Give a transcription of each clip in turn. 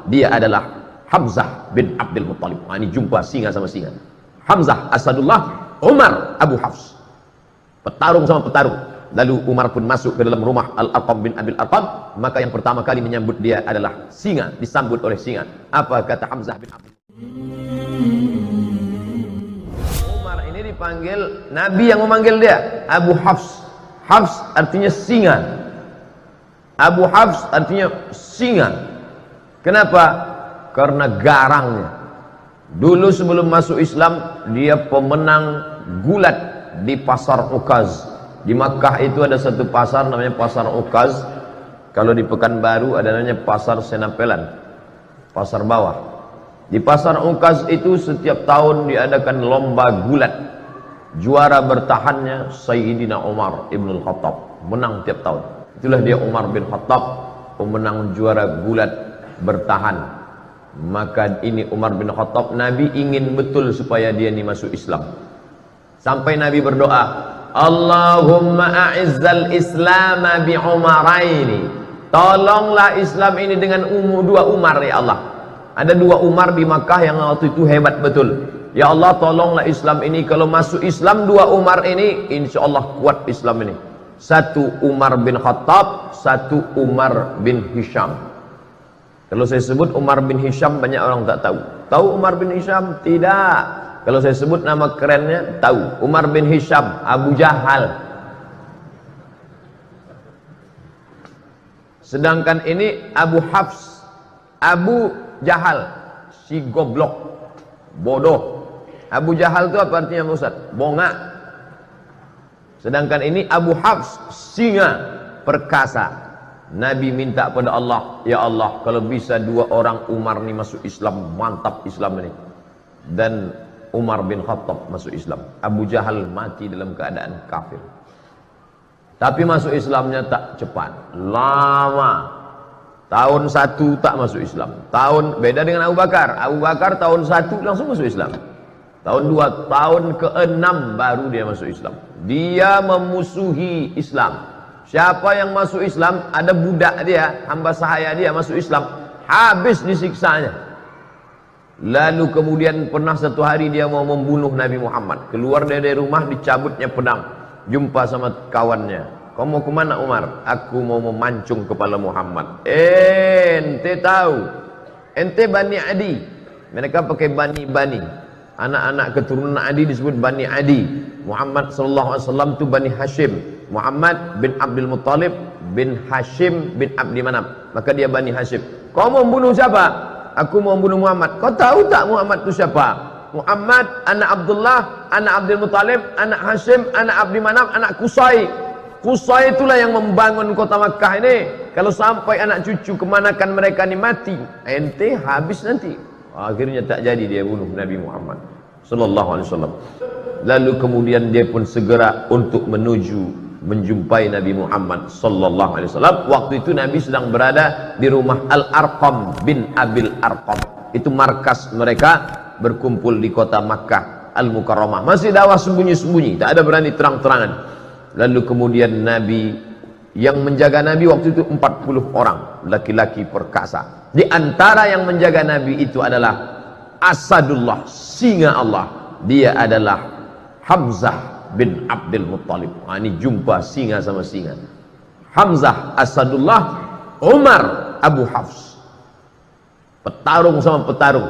dia adalah Hamzah bin Abdul Muttalib. Ini jumpa singa sama singa. Hamzah Asadullah, Umar Abu Hafs. Petarung sama petarung. Lalu Umar pun masuk ke dalam rumah Al-Arqam bin Abil Arqam. Maka yang pertama kali menyambut dia adalah singa, disambut oleh singa. Apa kata Hamzah bin Abdul Umar ini dipanggil, Nabi yang memanggil dia Abu Hafs. Hafs artinya singa. Abu Hafs artinya singa. Kenapa? Karena garangnya. Dulu sebelum masuk Islam, dia pemenang gulat di pasar Ukaz. Di Makkah itu ada satu pasar namanya pasar Ukaz. Kalau di Pekanbaru ada namanya pasar Senapelan, pasar bawah. Di pasar Ukaz itu setiap tahun diadakan lomba gulat. Juara bertahannya Sayyidina Umar Ibn Khattab, menang tiap tahun. Itulah dia Umar bin Khattab, pemenang juara gulat bertahan. Maka ini Umar bin Khattab, Nabi ingin betul supaya dia ini masuk Islam. Sampai Nabi berdoa, Allahumma a'izzal Islam bi Umaraini. Tolonglah Islam ini dengan dua Umar ya Allah. Ada dua Umar di Makkah yang waktu itu hebat betul. Ya Allah, tolonglah Islam ini. Kalau masuk Islam dua Umar ini, insya Allah kuat Islam ini. Satu Umar bin Khattab, satu Umar bin Hisham. Kalau saya sebut Umar bin Hisham, banyak orang tak tahu. Tahu Umar bin Hisham? Tidak. Kalau saya sebut nama kerennya, tahu. Umar bin Hisham, Abu Jahal. Sedangkan ini Abu Hafs, Abu Jahal, si goblok, bodoh. Abu Jahal itu apa artinya Ustaz? Bongak. Sedangkan ini Abu Hafs, singa, perkasa. Nabi minta pada Allah, ya Allah, kalau bisa dua orang Umar ini masuk Islam, mantap Islam ini. Dan Umar bin Khattab masuk Islam. Abu Jahal mati dalam keadaan kafir. Tapi masuk Islamnya tak cepat, lama. Tahun 1 tak masuk Islam. Beda dengan Abu Bakar. Abu Bakar tahun 1 langsung masuk Islam. Tahun 2, tahun ke-6 baru dia masuk Islam. Dia memusuhi Islam. Siapa yang masuk Islam, ada budak dia, hamba sahaya dia masuk Islam, habis disiksanya. Lalu kemudian pernah satu hari dia mau membunuh Nabi Muhammad. Keluar dari rumah, dicabutnya pedang. Jumpa sama kawannya. Kau mau kemana Umar? Aku mau memancung kepala Muhammad. Ente tahu, ente Bani Adi. Mereka pakai Bani. Anak-anak keturunan Adi disebut Bani Adi. Muhammad SAW itu Bani Hashim. Muhammad bin Abdul Muttalib bin Hashim bin Abdi Manaf. Maka dia Bani Hashim. Kau mau membunuh siapa? Aku mau membunuh Muhammad. Kau tahu tak Muhammad itu siapa? Muhammad, anak Abdullah, anak Abdul Muttalib, anak Hashim, anak Abdi Manaf, anak Qusay. Qusay itulah yang membangun kota Makkah ini. Kalau sampai anak cucu kemanakan mereka ini mati, ente habis nanti. Akhirnya tak jadi dia bunuh Nabi Muhammad sallallahu alaihi wasallam. Lalu kemudian dia pun segera untuk menuju menjumpai Nabi Muhammad sallallahu alaihi wasallam. Waktu itu Nabi sedang berada di rumah Al-Arqam bin Abil Arqam. Itu markas mereka berkumpul di kota Makkah Al-Mukarramah. Masih dakwah sembunyi-sembunyi, tak ada berani terang-terangan. Lalu kemudian Nabi, yang menjaga Nabi waktu itu 40 orang, laki-laki perkasa. Di antara yang menjaga Nabi itu adalah Asadullah, singa Allah. Dia adalah Hamzah bin Abdul Muttalib. Ini jumpa singa sama singa. Hamzah Asadullah, Umar Abu Hafs. Petarung sama petarung.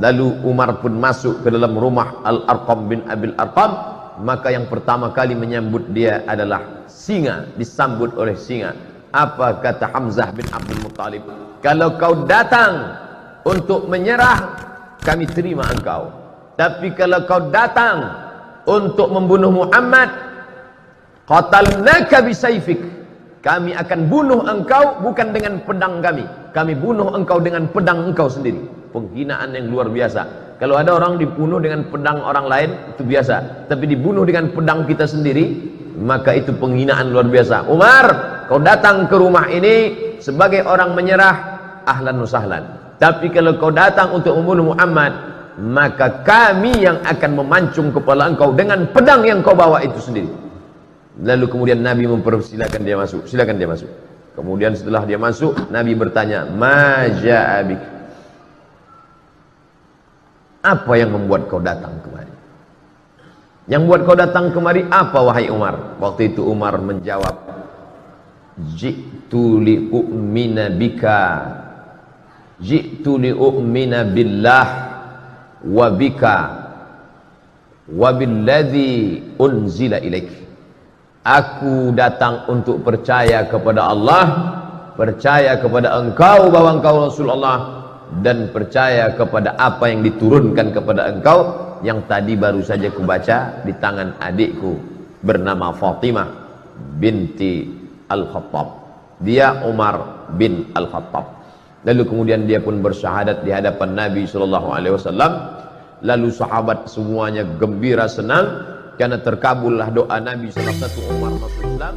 Lalu Umar pun masuk ke dalam rumah Al-Arqam bin Abil Arqam. Maka yang pertama kali menyambut dia adalah singa, disambut oleh singa. Apa kata Hamzah bin Abdul Muttalib? Kalau kau datang untuk menyerah, kami terima engkau. Tapi kalau kau datang untuk membunuh Muhammad, qatalnaka bisayfik, kami akan bunuh engkau bukan dengan pedang kami. Kami bunuh engkau dengan pedang engkau sendiri. Penghinaan yang luar biasa. Kalau ada orang dibunuh dengan pedang orang lain, itu biasa. Tapi dibunuh dengan pedang kita sendiri, maka itu penghinaan luar biasa. Umar, kau datang ke rumah ini sebagai orang menyerah, ahlan wa sahlan. Tapi kalau kau datang untuk membunuh Muhammad, maka kami yang akan memancung kepala engkau dengan pedang yang kau bawa itu sendiri. Lalu kemudian Nabi mempersilakan dia masuk. Silakan dia masuk. Kemudian setelah dia masuk, Nabi bertanya, "Ma ja'abik?" Apa yang membuat kau datang kemari? Yang buat kau datang kemari apa, wahai Umar? Waktu itu Umar menjawab, ji'tu li'u'mina bika, ji'tu li'u'mina billah wa bika wa billadhi unzila ilaik. Aku datang untuk percaya kepada Allah, percaya kepada engkau bahwa engkau Rasulullah, dan percaya kepada apa yang diturunkan kepada engkau, yang tadi baru saja kubaca di tangan adikku bernama Fatimah binti Al-Khattab. Dia Umar bin Al-Khattab. Lalu kemudian dia pun bersyahadat di hadapan Nabi SAW. Lalu sahabat semuanya gembira senang karena terkabullah doa Nabi, salah satu Umar masuk Islam.